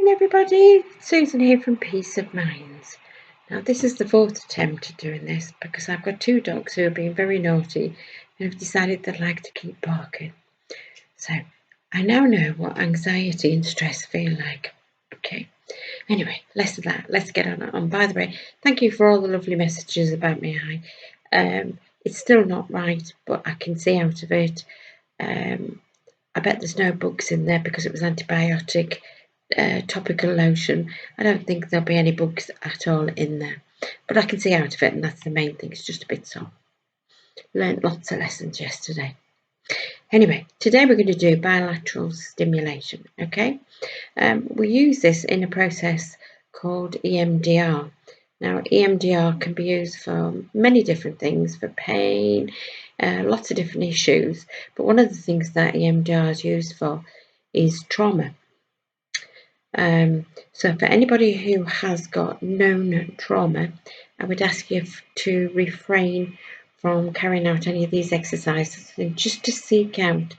morning everybody, Susan here from Peace of Minds. Now this is the fourth attempt at doing this because I've got two dogs who have been very naughty and have decided they'd like to keep barking. So I now know what anxiety and stress feel like. Okay, anyway, less of that, let's get on. And by the way, thank you for all the lovely messages about my eye. It's still not right, but I can see out of it. I bet there's no bugs in there because it was antibiotic topical lotion. I don't think there'll be any bugs at all in there, but I can see out of it, and that's the main thing. It's just a bit sore. Learned lots of lessons yesterday. Anyway, today we're going to do bilateral stimulation. Okay, we use this in a process called EMDR. Now, EMDR can be used for many different things, for pain, lots of different issues. But one of the things that EMDR is used for is trauma. So for anybody who has got known trauma, I would ask you to refrain from carrying out any of these exercises and just to seek out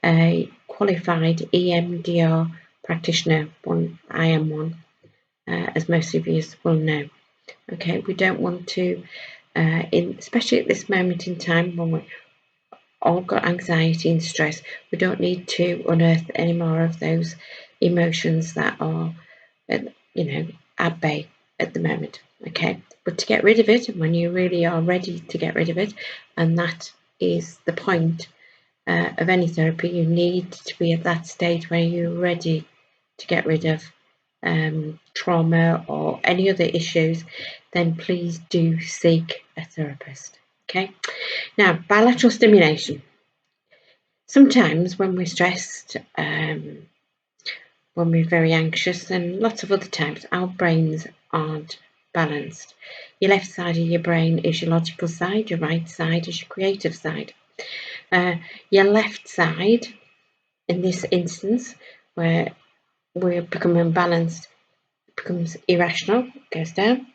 a qualified EMDR practitioner. I am one, as most of you will know. Okay, we don't want to, especially at this moment in time when we've all got anxiety and stress, we don't need to unearth any more of those emotions that are, at bay at the moment. Okay, but to get rid of it, and when you really are ready to get rid of it, and that is the point of any therapy, you need to be at that stage where you're ready to get rid of trauma or any other issues, then please do seek a therapist. Okay, now bilateral stimulation. Sometimes when we're stressed, when we're very anxious, and lots of other times, our brains aren't balanced. Your left side of your brain is your logical side, your right side is your creative side. Your left side, in this instance, where we become unbalanced, becomes irrational, goes down.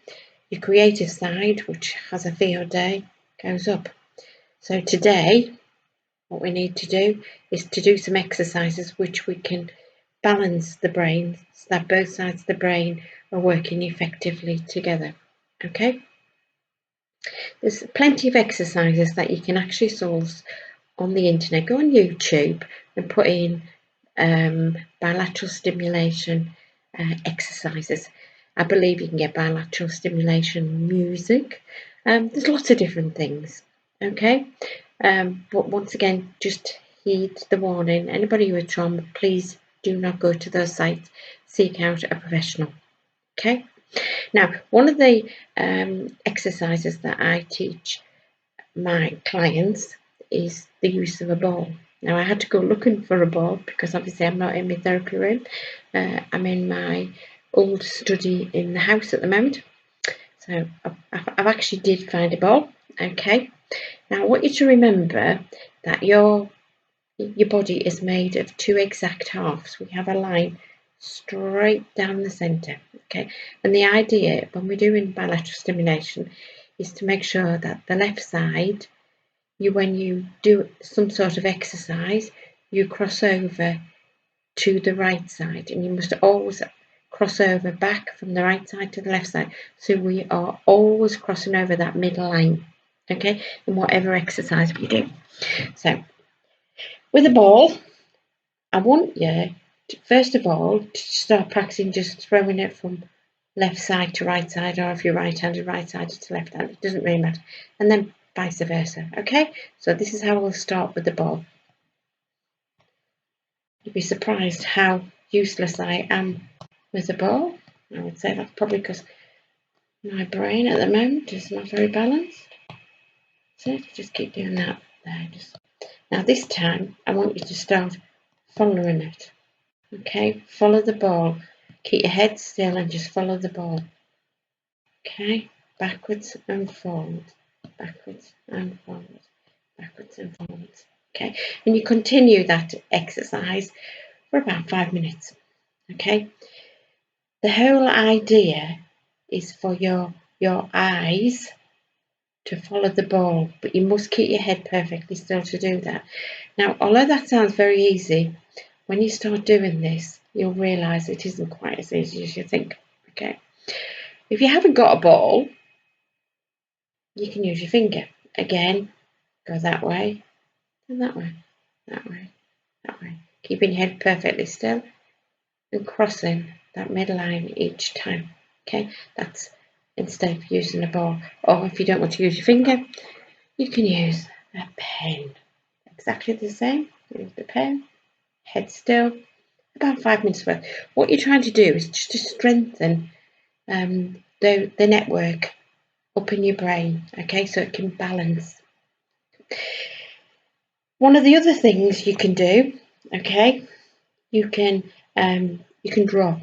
Your creative side, which has a field day, goes up. So today, what we need to do is to do some exercises which we can balance the brain so that both sides of the brain are working effectively together. Okay? There's plenty of exercises that you can actually source on the internet. Go on YouTube and put in bilateral stimulation exercises. I believe you can get bilateral stimulation music. There's lots of different things. Okay, but once again, just heed the warning. Anybody with trauma, please do not go to those sites. Seek out a professional. Okay. Now, one of the exercises that I teach my clients is the use of a ball. Now, I had to go looking for a ball because obviously I'm not in my therapy room. I'm in my old study in the house at the moment. So I've actually did find a ball. Okay. Now, I want you to remember that your body is made of two exact halves. We have a line straight down the centre. Okay. And the idea when we're doing bilateral stimulation is to make sure that the left side, when you do some sort of exercise, you cross over to the right side, and you must always cross over back from the right side to the left side. So we are always crossing over that middle line, okay, in whatever exercise we do. So with a ball, I want you to, first of all, to start practicing just throwing it from left side to right side, or if you're right-handed, right side to left hand, it doesn't really matter, and then vice versa. Okay, so this is how we'll start with the ball. You'd be surprised how useless I am with the ball. I would say that's probably because my brain at the moment is not very balanced. So just keep doing that there. Now this time I want you to start following it. Okay, follow the ball. Keep your head still and just follow the ball. Okay, backwards and forwards, backwards and forwards, backwards and forwards. Okay, and you continue that exercise for about 5 minutes. Okay, the whole idea is for your eyes to follow the ball, but you must keep your head perfectly still to do that. Now, although that sounds very easy, when you start doing this, you'll realise it isn't quite as easy as you think. Okay, if you haven't got a ball, you can use your finger. Again, go that way and that way, that way, that way. Keeping your head perfectly still and crossing that midline each time. Okay, that's instead of using a ball. Or if you don't want to use your finger, you can use a pen. Exactly the same. Use the pen, head still, about 5 minutes worth. What you're trying to do is just to strengthen the network up in your brain, okay, so it can balance. One of the other things you can do, okay, you can draw.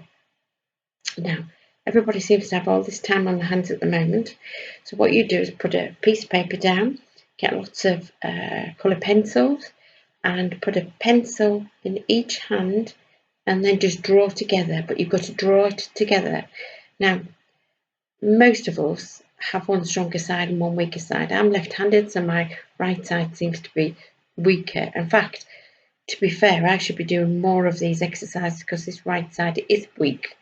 Now, everybody seems to have all this time on their hands at the moment, so what you do is put a piece of paper down, get lots of colour pencils, and put a pencil in each hand, and then just draw together, but you've got to draw it together. Now, most of us have one stronger side and one weaker side. I'm left-handed, so my right side seems to be weaker. In fact, to be fair, I should be doing more of these exercises because this right side is weak,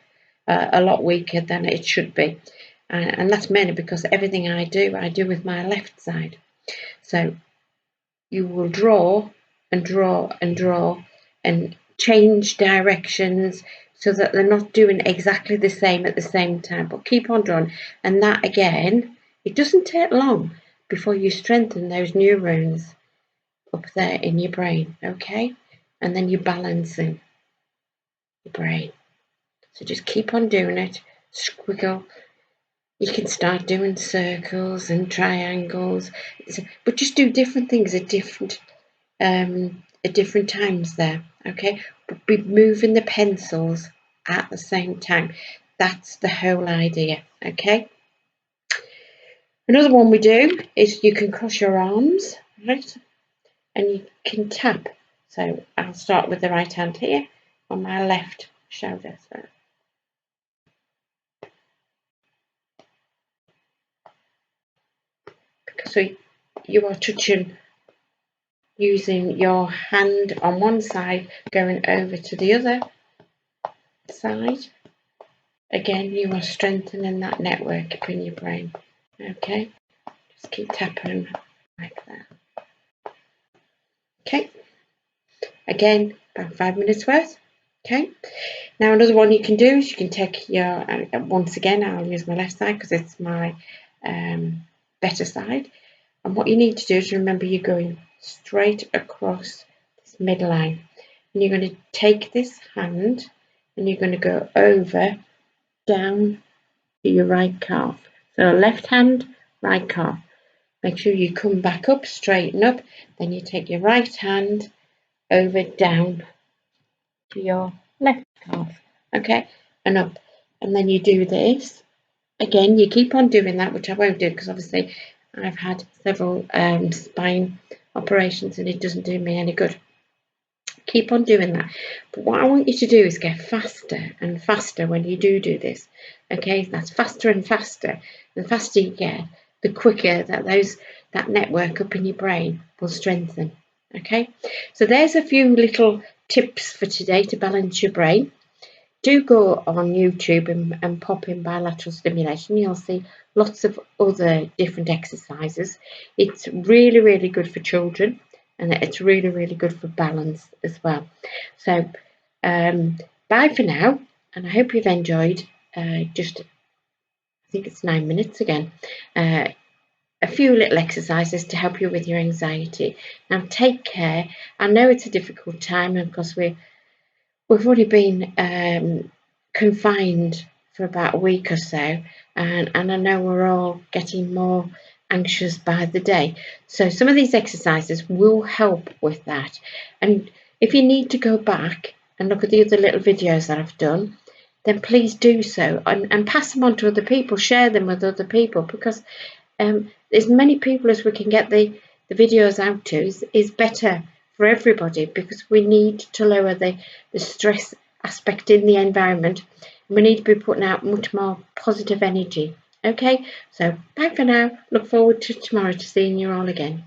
a lot weaker than it should be. And that's mainly because everything I do with my left side. So you will draw and draw and draw and change directions so that they're not doing exactly the same at the same time, but keep on drawing. And that again, it doesn't take long before you strengthen those neurons up there in your brain, okay? And then you're balancing your brain. So just keep on doing it, squiggle. You can start doing circles and triangles, but just do different things at different times there, okay? But be moving the pencils at the same time. That's the whole idea, okay? Another one we do is you can cross your arms, right? And you can tap. So I'll start with the right hand here on my left shoulder. So you are touching, using your hand on one side, going over to the other side. Again, you are strengthening that network up in your brain. Okay, just keep tapping like that. Okay, again, about 5 minutes worth. Okay, now another one you can do is you can take your, once again, I'll use my left side because it's my better side. And what you need to do is remember you're going straight across this midline. And you're going to take this hand and you're going to go over, down to your right calf. So left hand, right calf. Make sure you come back up, straighten up. Then you take your right hand over, down to your left calf. Okay, and up. And then you do this. Again, you keep on doing that, which I won't do because obviously I've had several spine operations and it doesn't do me any good. Keep on doing that. But what I want you to do is get faster and faster when you do this. Okay, that's faster and faster. The faster you get, the quicker that network up in your brain will strengthen. Okay, so there's a few little tips for today to balance your brain. Do go on YouTube and pop in bilateral stimulation. You'll see lots of other different exercises. It's really, really good for children, and it's really, really good for balance as well. So bye for now, and I hope you've enjoyed I think it's 9 minutes again, a few little exercises to help you with your anxiety. Now take care. I know it's a difficult time, and because we've already been confined for about a week or so, and I know we're all getting more anxious by the day. So some of these exercises will help with that. And if you need to go back and look at the other little videos that I've done, then please do so and pass them on to other people, share them with other people, because as many people as we can get the videos out to is better for everybody, because we need to lower the stress aspect in the environment. We need to be putting out much more positive energy. Okay, so bye for now. Look forward to tomorrow to seeing you all again.